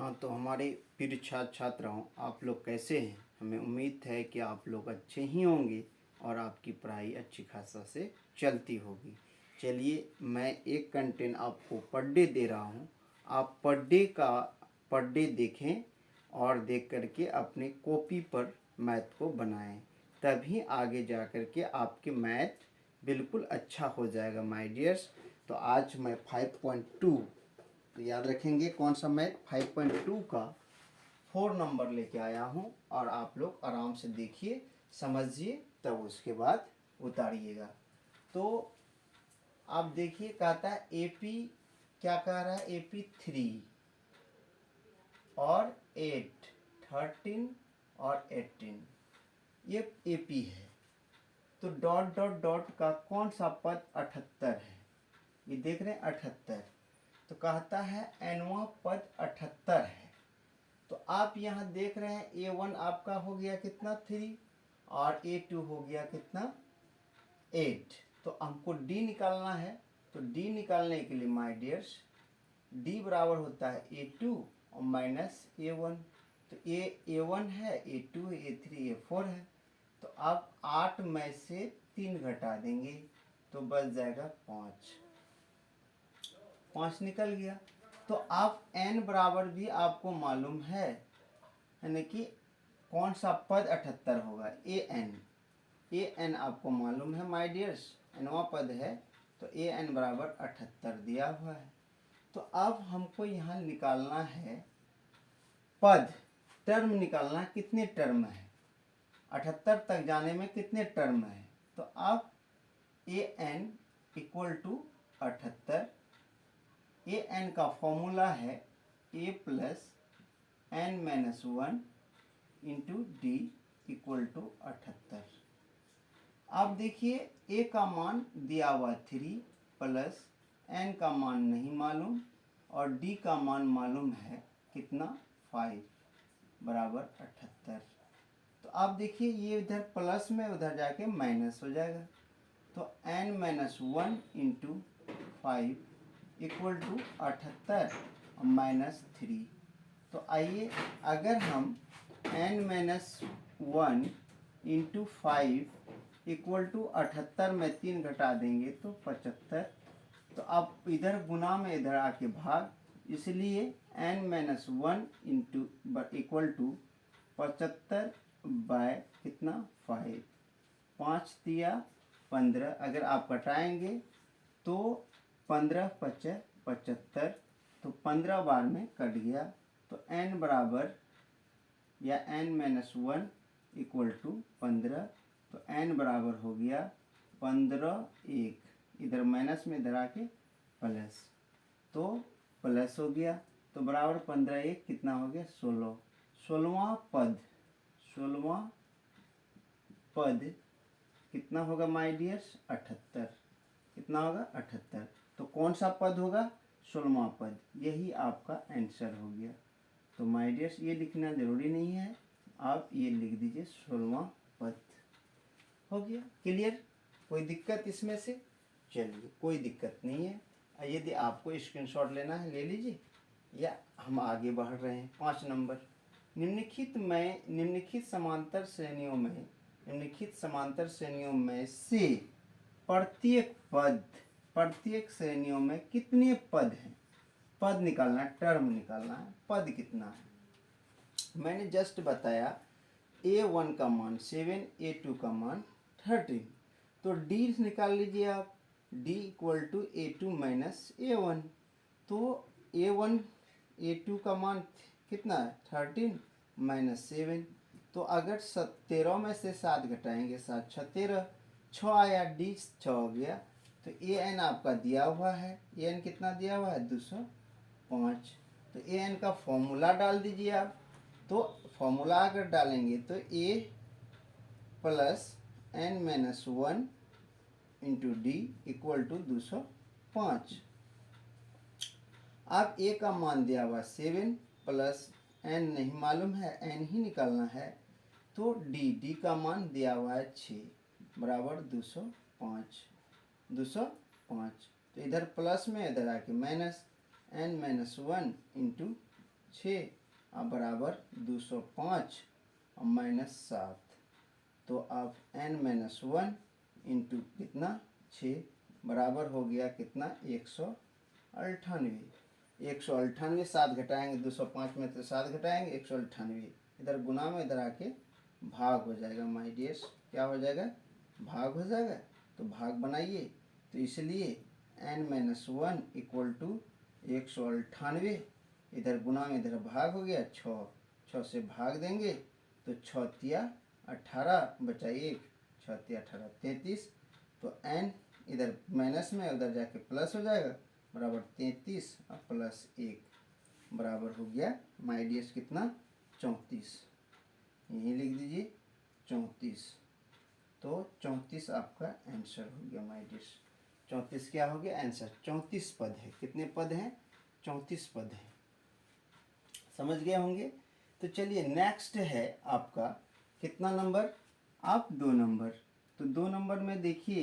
हाँ, तो हमारे प्रिय छात्र छात्राओं, आप लोग कैसे हैं? हमें उम्मीद है कि आप लोग अच्छे ही होंगे और आपकी पढ़ाई अच्छी खासा से चलती होगी। चलिए, मैं एक कंटेंट आपको पर डे दे रहा हूँ। आप पर डे देखें और देख करके अपने कॉपी पर मैथ को बनाएं, तभी आगे जा कर के आपके मैथ बिल्कुल अच्छा हो जाएगा माय डियर्स। तो आज मैं 5.2, तो याद रखेंगे कौन सा मैथ, 5.2 का 4 नंबर लेके आया हूँ और आप लोग आराम से देखिए, समझिए, तब उसके बाद उतारिएगा। तो आप देखिए, कहता है एपी, क्या कह रहा है, एपी 3 और 8, 13 और 18, ये एपी है। तो डॉट डॉट डॉट का कौन सा पद 78 है, ये देख रहे हैं 78। तो कहता है एनवा पद 78 है। तो आप यहाँ देख रहे हैं A1 आपका हो गया कितना 3 और A2 हो गया कितना 8। तो हमको D निकालना है। तो D निकालने के लिए माय डियर्स, D बराबर होता है A2 और माइनस A1। तो A1 है, A2 है, A3 A4 है। तो आप 8 में से 3 घटा देंगे तो बच जाएगा 5। 5 निकल गया। तो आप n बराबर भी आपको मालूम है, यानी कि कौन सा पद 78 होगा, an आपको मालूम है माय डियर्स, nवा पद है। तो an बराबर 78 दिया हुआ है। तो अब हमको यहाँ निकालना है पद, टर्म निकालना, कितने टर्म है 78 तक जाने में, कितने टर्म है। तो अब an इक्वल टू 78, an का फॉर्मूला है a plus n minus 1 into D equal to 78। अब देखिए a का मान दिया हुआ 3 प्लस n का मान नहीं मालूम और d का मान मालूम है कितना 5 बराबर 78। तो आप देखिए ये इधर प्लस में उधर जाके माइनस हो जाएगा। तो n minus 1 into 5 equal to 78 और माइनस 3। तो आइए, अगर हम n minus 1 into 5 equal to 78 में 3 घटा देंगे तो 75। तो अब इधर गुना में इधर आके भाग, इसलिए n minus 1 into equal to 75 by कितना 5, 5 दिया 15। अगर आप घटाएंगे तो 15 5 75, तो 15 बार में कट गया। तो n बराबर या n माइनस 1 इक्वल टू 15। तो n बराबर हो गया 15, 1 इधर माइनस में इधर आके प्लस, तो प्लस हो गया। तो बराबर 15 1 कितना हो गया 16। 16वां पद कितना होगा माय डियर्स 78। कितना होगा 78। तो कौन सा पद होगा 16वां पद, यही आपका आंसर हो गया। तो माय डियर्स ये लिखना जरूरी नहीं है, आप ये लिख दीजिए 16वां पद हो गया। क्लियर? कोई दिक्कत इसमें से? चलिए, कोई दिक्कत नहीं है। यदि आपको स्क्रीनशॉट लेना है ले लीजिए, या हम आगे बढ़ रहे हैं 5 नंबर। निम्नलिखित समांतर श्रेणियों में से प्रत्येक श्रेणियों में कितने पद हैं। पद निकालना, टर्म निकालना है, पद कितना है। मैंने जस्ट बताया A1 का मान 7, A2 का मान 13। तो D निकाल लीजिए आप, D equal to A2 minus A1। तो A1 A2 का मान कितना है 13 माइनस 7। तो अगर 13 में से 7 घटाएंगे, 7 6 13, 6 आया, D 6 हो गया। तो an आपका दिया हुआ है, an कितना दिया हुआ है 205। तो an का फॉर्मूला डाल दीजिए आप। तो फॉर्मूला अगर डालेंगे तो a plus n minus 1 into D equal to 205। अब a का मान दिया हुआ 7 प्लस n नहीं मालूम है, n ही निकालना है। तो d का मान दिया हुआ है 6 बराबर 205। तो इधर प्लस में इधर आके माइनस, n माइनस 1 इंटू 6 अब बराबर 205 और -7। तो अब n-1 इंटू कितना 6 बराबर हो गया कितना 198। 198 7 घटाएंगे 205 में तो 7 घटाएंगे 198 इधर गुना में इधर आके भाग हो जाएगा माय डियर्स। क्या हो जाएगा भाग हो जाएगा। तो भाग बनाइए। तो इसलिए n-1 इक्वल टू 198 इधर गुना में इधर भाग हो गया 6 से भाग देंगे तो 6 तिया 18 बचा 1 6 तिया 18 33। तो n इधर माइनस में उधर जाके प्लस हो जाएगा बराबर 33 और प्लस 1 बराबर हो गया माय डियर्स कितना 34। यही लिख दीजिए 34। तो 34 आपका आंसर हो गया माय डियर्स। 34 क्या हो गया आंसर। 34 पद है। कितने पद हैं 34 पद है। समझ गए होंगे। तो चलिए नेक्स्ट है आपका कितना नंबर आप 2 नंबर। तो 2 नंबर में देखिए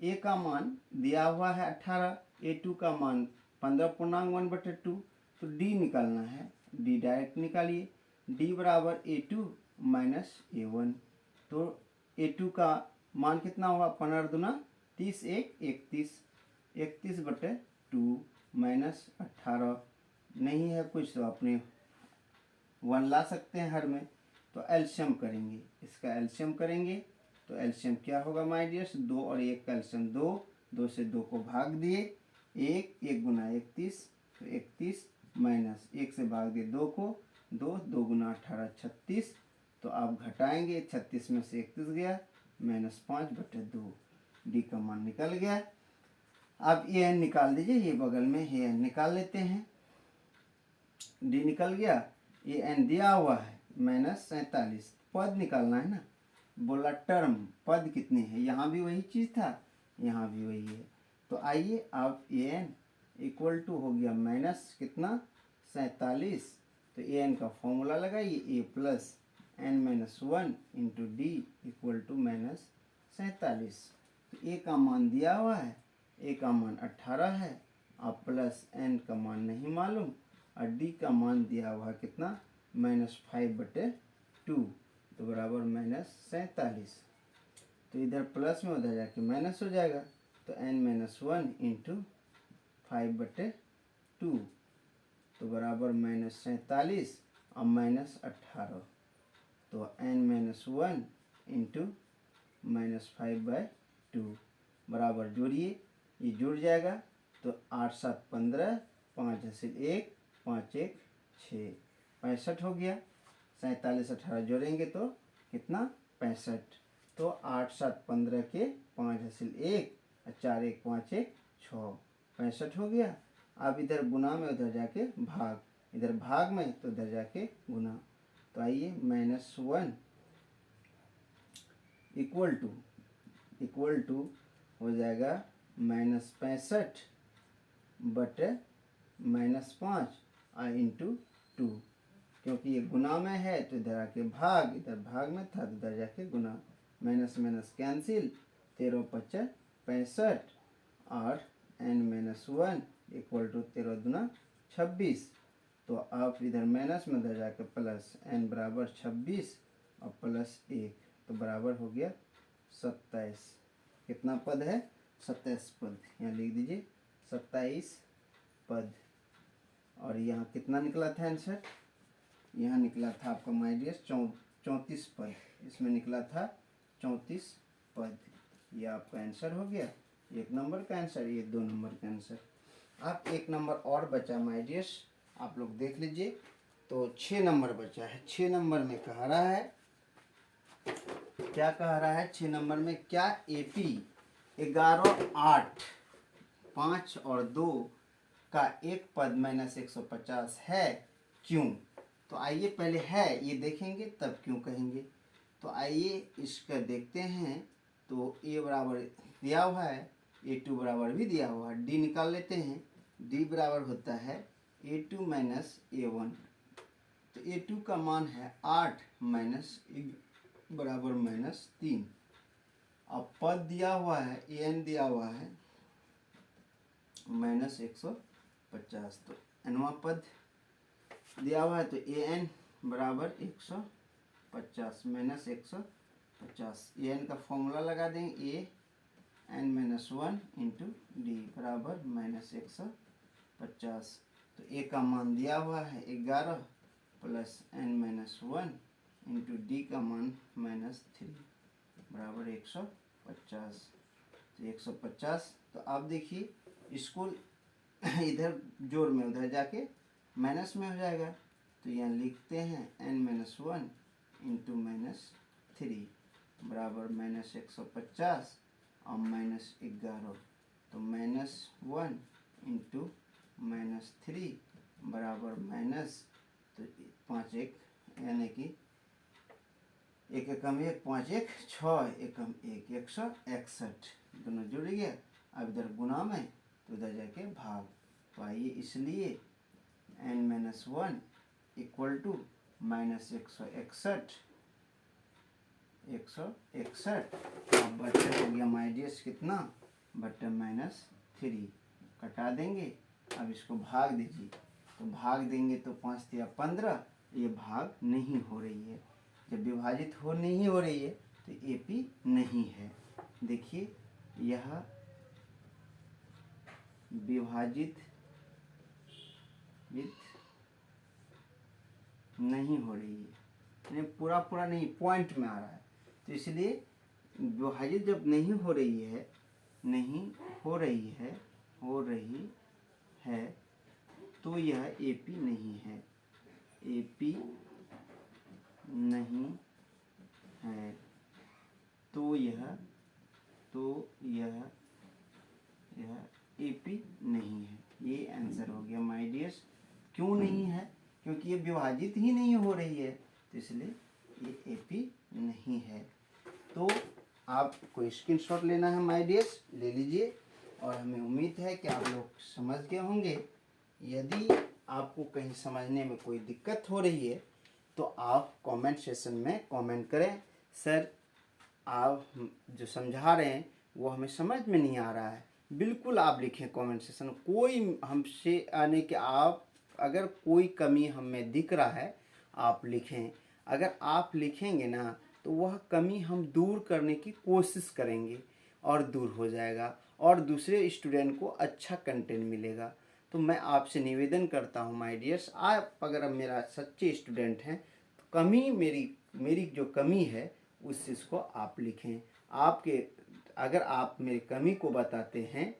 ए का मान दिया हुआ है 18 A2 का मान 15.1/2 तो डी निकालना है। डी डायरेक्ट निकालिए। डी बराबर A2 माइनस A1। तो A2 का मान कितना हुआ 15 दूना 30 1 31 31/2 माइनस 18 नहीं है कुछ तो अपने 1 ला सकते हैं हर में। तो एल्शियम करेंगे। इसका एल्शियम करेंगे तो एल्शियम क्या होगा माय डियर्स 2 और 1 का एल्शियम 2 2 से 2 को भाग दिए 1 गुना 31 तो 31 माइनस 1 से भाग दिए 2 को 2 गुना 18 36। तो आप घटाएंगे 36 में से 31 गया -5/2 डी का मान निकल गया। अब ये एन निकाल दीजिए। ये बगल में ये एन निकाल लेते हैं। डी निकल गया। ये एन दिया हुआ है -47 पद निकालना है ना। बोला टर्म पद कितने हैं। यहाँ भी वही चीज़ था यहाँ भी वही है। तो आइए आप ए एन इक्वल टू हो गया माइनस कितना 47। तो ए एन का फॉर्मूला लगाइए a plus n-1 into D equal to -47। तो ए का मान दिया हुआ है ए का मान 18 है और प्लस एन का मान नहीं मालूम और डी का मान दिया हुआ कितना -5/2 तो बराबर -47। तो इधर प्लस में उधर जाके माइनस हो जाएगा। तो n-1 इंटू 5/2 तो बराबर -47 और -18। तो n-1 इंटू -5/2 बराबर जोड़िए। ये जुड़ जाएगा। तो 8 7 15 5 हासिल 1 5 1 6 65 हो गया। 47 18 जोड़ेंगे तो कितना 65। तो 8 7 15 के 5 हासिल 1 और 4 1 5 1 6 65 हो गया। अब इधर गुना में उधर जाके भाग इधर भाग में तो उधर जाके गुना। तो आइए -1 इक्वल टू हो जाएगा -65 बटे -5 और इंटू 2 क्योंकि ये गुना में है तो इधर आके भाग इधर भाग में था तो इधर जाके गुना माइनस माइनस कैंसिल 13 5 65 और n-1 इक्वल टू 13 दूना 26। तो आप इधर माइनस में उधर जाके प्लस n बराबर 26 और प्लस 1 तो बराबर हो गया 27। कितना पद है 27 पद। यहाँ लिख दीजिए 27 पद। और यहाँ कितना निकला था आंसर। यहाँ निकला था आपका माय डियर 34 पद। इसमें निकला था 34 पद। ये आपका आंसर हो गया। 1 नंबर का आंसर ये 2 नंबर का आंसर। आप 1 नंबर और बचा माय डियर्स आप लोग देख लीजिए। तो 6 नंबर बचा है। 6 नंबर में कह रहा है क्या कह रहा है 6 नंबर में क्या AP 11 8 5 और 2 का एक पद -150 है क्यों। तो आइए पहले है ये देखेंगे तब क्यों कहेंगे। तो आइए इसका देखते हैं। तो ए बराबर दिया हुआ है A2 बराबर भी दिया हुआ है। डी निकाल लेते हैं। डी बराबर होता है A2 माइनस A1। तो A2 का मान है 8 माइनस बराबर -3। अब पद दिया हुआ है AN दिया हुआ है -150। तो nवां पद दिया हुआ है तो ए एन बराबर 150 माइनस 150। ए एन का फॉर्मूला लगा देंगे, A N minus 1 into D बराबर माइनस 150। तो ए का मान दिया हुआ है 11 plus N minus 1 into D का मान माइनस 3 बराबर 150। तो 150, तो आप देखिए इसको इधर जोड़ में उधर जाके माइनस में हो जाएगा। तो यहाँ लिखते हैं एन माइनस 1 इंटू माइनस 3 बराबर माइनस 150 और माइनस 11। तो माइनस 1 इंटू माइनस 3 बराबर माइनस, तो 5 1 यानी कि 1 एकम 1 5 1 6 एकम 1 161 दोनों जुड़ गया। अब इधर गुना में तो उधर जाके भाग। तो आइए इसलिए N minus 1 equal to minus 161 अब बटे हो गया माय डियर्स कितना, बटे माइनस 3 कटा देंगे। अब इसको भाग दीजिए, तो भाग देंगे तो 5 या 15, ये भाग नहीं हो रही है। जब विभाजित नहीं हो रही है तो एपी नहीं है। देखिए यह विभाजित नहीं हो रही है, पूरा पूरा नहीं, पॉइंट में आ रहा है। तो इसलिए विभाजित जब नहीं हो रही है तो यह एपी नहीं है, एपी नहीं है। तो यह एपी नहीं है। ये आंसर हो गया माय डियर्स। क्यों नहीं है? क्योंकि ये विभाजित ही नहीं हो रही है, तो इसलिए ये एपी नहीं है। तो आपको स्क्रीनशॉट लेना है माय डियर्स, ले लीजिए। और हमें उम्मीद है कि आप लोग समझ गए होंगे। यदि आपको कहीं समझने में कोई दिक्कत हो रही है तो आप कमेंट सेशन में कमेंट करें, सर आप जो समझा रहे हैं वो हमें समझ में नहीं आ रहा है। बिल्कुल आप लिखें कमेंट सेशन, कोई हमसे आने के आप अगर कोई कमी हमें दिख रहा है आप लिखें। अगर आप लिखेंगे ना तो वह कमी हम दूर करने की कोशिश करेंगे और दूर हो जाएगा और दूसरे स्टूडेंट को अच्छा कंटेंट मिलेगा। तो मैं आपसे निवेदन करता हूँ माय डियर्स, आप अगर मेरा सच्चे स्टूडेंट हैं तो कमी मेरी जो कमी है उस चीज़ को आप लिखें। आपके अगर आप मेरी कमी को बताते हैं,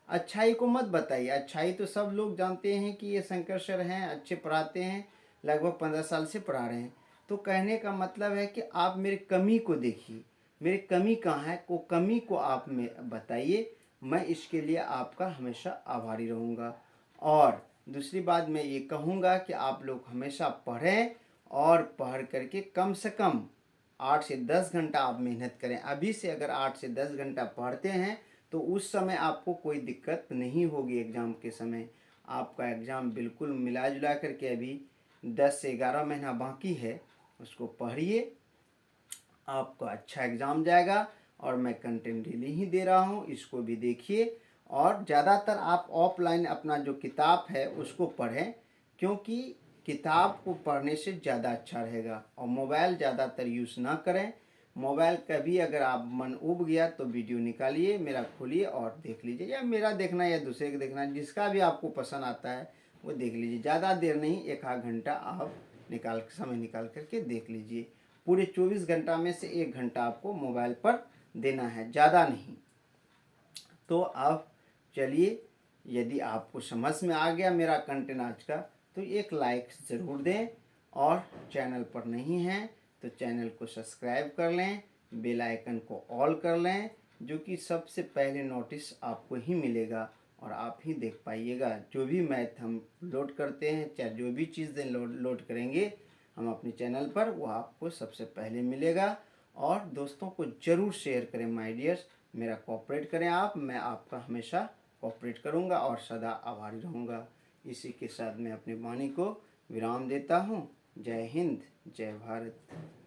अच्छाई को मत बताइए। अच्छाई तो सब लोग जानते हैं कि ये शंकर सर हैं, अच्छे पढ़ाते हैं, लगभग 15 साल से पढ़ा रहे हैं। तो कहने का मतलब है कि आप मेरी कमी को देखिए, मेरी कमी कहाँ है, को कमी को आप में बताइए। मैं इसके लिए आपका हमेशा आभारी रहूँगा। और दूसरी बात मैं ये कहूँगा कि आप लोग हमेशा पढ़ें और पढ़ करके कम से कम 8 से 10 घंटा आप मेहनत करें। अभी से अगर 8 से 10 घंटा पढ़ते हैं तो उस समय आपको कोई दिक्कत नहीं होगी। एग्ज़ाम के समय आपका एग्ज़ाम बिल्कुल मिला जुला करके अभी 10 से 11 महीना बाकी है, उसको पढ़िए, आपका अच्छा एग्ज़ाम जाएगा। और मैं कंटेंट डेली ही दे रहा हूँ, इसको भी देखिए। और ज़्यादातर आप ऑफलाइन अपना जो किताब है उसको पढ़ें, क्योंकि किताब को पढ़ने से ज़्यादा अच्छा रहेगा। और मोबाइल ज़्यादातर यूज़ ना करें। मोबाइल कभी अगर आप मन उब गया तो वीडियो निकालिए, मेरा खोलिए और देख लीजिए, या मेरा देखना या दूसरे का देखना, जिसका भी आपको पसंद आता है वो देख लीजिए। ज़्यादा देर नहीं, 1 आध घंटा आप समय निकाल करके देख लीजिए। पूरे 24 घंटा में से 1 घंटा आपको मोबाइल पर देना है, ज़्यादा नहीं। तो आप चलिए, यदि आपको समझ में आ गया मेरा कंटेंट आज का तो एक लाइक ज़रूर दें। और चैनल पर नहीं हैं तो चैनल को सब्सक्राइब कर लें, बेल आइकन को ऑल कर लें, जो कि सबसे पहले नोटिस आपको ही मिलेगा और आप ही देख पाइएगा। जो भी मैथ हम लोड करते हैं, चाहे जो भी चीज़ें लोड करेंगे हम अपने चैनल पर, वो आपको सबसे पहले मिलेगा। और दोस्तों को ज़रूर शेयर करें माय डियर्स, मेरा कोऑपरेट करें आप, मैं आपका हमेशा कोऑपरेट करूंगा और सदा आभारी रहूंगा। इसी के साथ मैं अपनी वाणी को विराम देता हूं। जय हिंद, जय भारत।